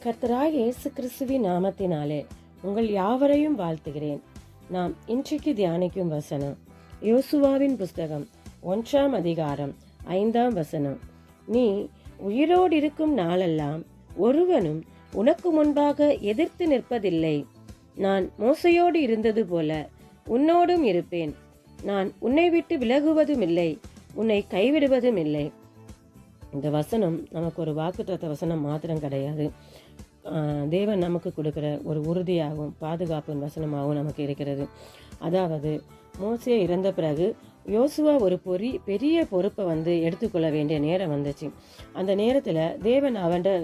கர்த்தராகிய இயேசு கிறிஸ்துவின் நாமத்தினாலே உங்கள் யாவரையும் வாழ்த்துகிறேன். நாம் இன்றைக்கு தியானிக்கும் வசனம் யோசுவாவின் புஸ்தகம் 1ஆம் அதிகாரம் 5ஆம் வசனம். நீ உயிரோடு இருக்கும் நாளெல்லாம் ஒருவனும் உனக்கு முன்பாக எதிர்த்து நிற்பதில்லை. நான் மோசையோடு இருந்தது போல உன்னோடும் இருப்பேன். நான் உன்னை விட்டு விலகுவதும் இல்லை, உன்னை கைவிடுவதும் இல்லை. இந்த வசனம் நமக்கு ஒரு வாக்குத்தத்த வசனம் மாத்திரம் கிடையாது. தேவன் நமக்கு கொடுக்குற ஒரு உறுதியாகவும் பாதுகாப்பின் வசனமாகவும் நமக்கு இருக்கிறது. அதாவது மோசே இறந்த பிறகு யோசுவா ஒரு பெரிய பொறுப்பை எடுத்துக்கொள்ள வேண்டிய நேரம் வந்துச்சு. அந்த நேரத்தில் தேவன்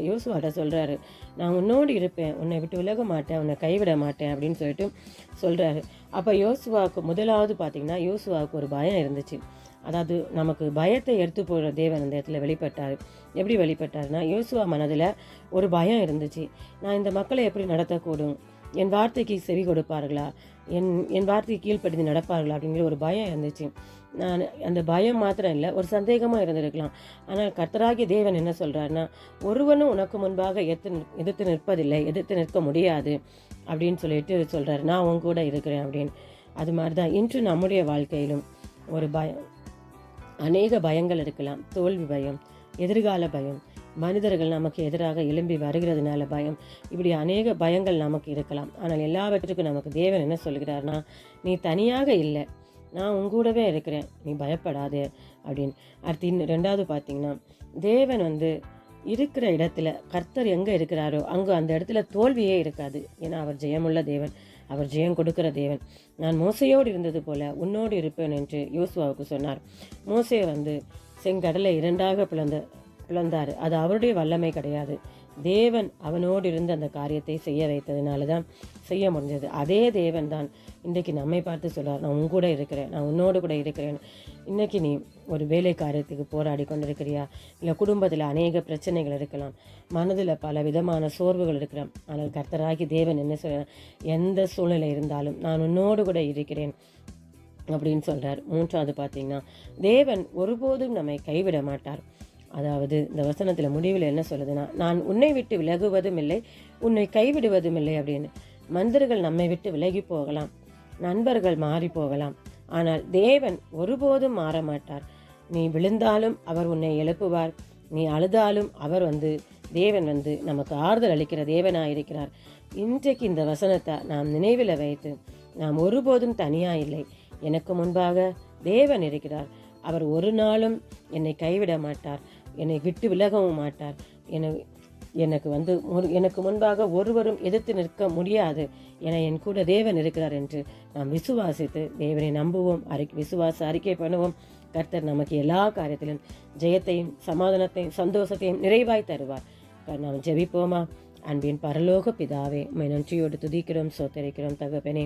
யோசுவாட்ட சொல்கிறாரு, நான் உன்னோடு இருப்பேன், உன்னை விட்டு விலக மாட்டேன், உன்னை கைவிட மாட்டேன் அப்படின்னு சொல்லிட்டு சொல்கிறாரு. அப்போ யோசுவாவுக்கு முதலாவது பார்த்திங்கன்னா யோசுவாவுக்கு ஒரு பயம் இருந்துச்சு. அதாவது நமக்கு பயத்தை எடுத்து போகிற தேவன் அந்த இடத்துல வெளிப்பட்டார். எப்படி வெளிப்பட்டார்னா, யோசுவா மனதில் ஒரு பயம் இருந்துச்சு. நான் இந்த மக்களை எப்படி நடத்தக்கூடும், என் வார்த்தைக்கு செவி கொடுப்பார்களா, என் வார்த்தைக்கு கீழ்ப்படிந்து நடப்பார்களா அப்படிங்கிற ஒரு பயம் இருந்துச்சு. நான் அந்த பயம் மாத்திரம் இல்லை, ஒரு சந்தேகமாக இருந்திருக்கலாம். ஆனால் கர்த்தராகிய தேவன் என்ன சொல்கிறாருன்னா, ஒருவனும் உனக்கு முன்பாக எதிர்த்து நிற்பதில்லை, எதிர்த்து நிற்க முடியாது அப்படின்னு சொல்லிட்டு சொல்கிறார். நான் உன் கூட இருக்கிறேன் அப்படின்னு. அது மாதிரி தான் இன்று நம்முடைய வாழ்க்கையிலும் ஒரு அநேக பயங்கள் இருக்கலாம். தோல்வி பயம், எதிர்கால பயம், மனிதர்கள் நமக்கு எதிராக எழும்பி வருகிறதுனால பயம், இப்படி அநேக பயங்கள் நமக்கு இருக்கலாம். ஆனால் எல்லாவற்றுக்கும் நமக்கு தேவன் என்ன சொல்கிறார்னா, நீ தனியாக இல்லை, நான் உங்கூடவே இருக்கிறேன், நீ பயப்படாதே அப்படின்னு. அடுத்து ரெண்டாவது பார்த்தீங்கன்னா, தேவன் இருக்கிற இடத்துல கர்த்தர் எங்கே இருக்கிறாரோ அங்கே அந்த இடத்துல தோல்வியே இருக்காது. ஏன்னா அவர் ஜெயமுள்ள தேவன், அவர் ஜெயம் கொடுக்கிற தேவன். நான் மோசையோடு இருந்தது போல உன்னோடு இருப்பேன் என்று யோசுவாவுக்கு சொன்னார். மோசே செங்கடலை இரண்டாக பிளந்தார். அது அவருடைய வல்லமை கிடையாது, தேவன் அவனோடு இருந்து அந்த காரியத்தை செய்ய வைத்ததுனால தான் செய்ய முடிஞ்சது. அதே தேவன் தான் இன்றைக்கு நம்மை பார்த்து சொல்கிறார், நான் உன் கூட இருக்கிறேன், நான் உன்னோடு கூட இருக்கிறேன். இன்றைக்கி நீ ஒரு வேலை காரியத்துக்கு போராடி கொண்டிருக்கிறியா, இல்லை குடும்பத்தில் அநேக பிரச்சனைகள் இருக்கலாம், மனதில் பல விதமான சோர்வுகள் இருக்கலாம். ஆனால் கர்த்தராகி தேவன் என்ன சொல்கிறார், எந்த சூழ்நிலை இருந்தாலும் நான் உன்னோடு கூட இருக்கிறேன் அப்படின்னு சொல்கிறார். மூன்றாவது பார்த்தீங்கன்னா, தேவன் ஒருபோதும் நம்மை கைவிட மாட்டார். அதாவது இந்த வசனத்தில் முடிவில் என்ன சொல்லுதுன்னா, நான் உன்னை விட்டு விலகுவதும் இல்லை, உன்னை கைவிடுவதும் இல்லை அப்படின்னு. மனிதர்கள் நம்மை விட்டு விலகி போகலாம், நண்பர்கள் மாறி போகலாம், ஆனால் தேவன் ஒருபோதும் மாற மாட்டார். நீ விழுந்தாலும் அவர் உன்னை எழுப்புவார், நீ அழுதாலும் அவர் தேவன் நமக்கு ஆறுதல் அளிக்கிற தேவனாயிருக்கிறார். இன்றைக்கு இந்த வசனத்தை நாம் நினைவில் வைத்து, நாம் ஒருபோதும் தனியாக இல்லை, எனக்கு முன்பாக தேவன் இருக்கிறார், அவர் ஒரு நாளும் என்னை கைவிட மாட்டார், என்னை விட்டு விலகவும் மாட்டார், எனக்கு முன்பாக ஒருவரும் எதிர்த்து நிற்க முடியாது என என் கூட தேவன் இருக்கிறார் என்று நாம் விசுவாசித்து தேவனை நம்புவோம், விசுவாச அறிக்கை பண்ணுவோம். கர்த்தர் நமக்கு எல்லா காரியத்திலும் ஜெயத்தையும் சமாதானத்தையும் சந்தோஷத்தையும் நிறைவாய் தருவார். நாம் ஜெபிப்போமா? அன்பின் பரலோக பிதாவே, உம்மை நன்றியோடு துதிக்கிறோம், சோத்தரிக்கிறோம். தகப்பனே,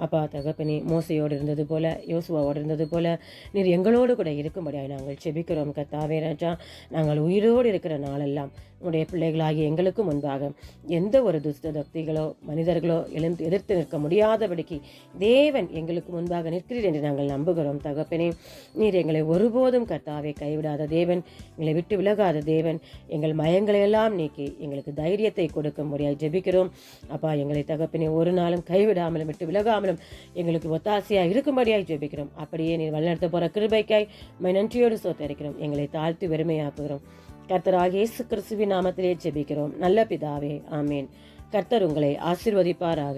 அப்பா தகப்பனே, மோசையோடு இருந்தது போல யோசுவாவோடு இருந்தது போல நீர் எங்களோடு கூட இருக்கும்படியாக நாங்கள் செபிக்கிறோம். கர்த்தாவே ராஜா, நாங்கள் உயிரோடு இருக்கிற நாளெல்லாம் உடைய பிள்ளைகளாகி எங்களுக்கு முன்பாக எந்த ஒரு துஷ்ட சக்திகளோ மனிதர்களோ எதிர்த்து நிற்க முடியாதபடிக்கு தேவன் எங்களுக்கு முன்பாக நிற்கிறீர் என்று நாங்கள் நம்புகிறோம். தகப்பனே, நீர் எங்களை ஒருபோதும் கர்த்தாவே கைவிடாத தேவன், எங்களை விட்டு விலகாத தேவன், எங்கள் மயங்களை எல்லாம் நீக்கி எங்களுக்கு தைரியத்தை கொடுக்க முடியாது ஜெபிக்கிறோம். அப்பா, எங்களை தகப்பனே ஒரு நாளும் கைவிடாமலும் விட்டு விலகாமலும் எங்களுக்கு ஒத்தாசையாக இருக்கும்படியாய் ஜெபிக்கிறோம். அப்படியே நீர் வழிநடத்த போகிற கிருபைக்காய் உம்மை நன்றியோடு சோத்தரிக்கிறோம். எங்களை தாழ்த்தி வெறுமையாக்குகிறோம். கர்த்தராகிய இயேசு கிறிஸ்துவின் நாமத்திலே ஜெபிக்கிறோம் நல்ல பிதாவே, ஆமேன். கர்த்தர் உங்களை ஆசீர்வதிப்பாராக.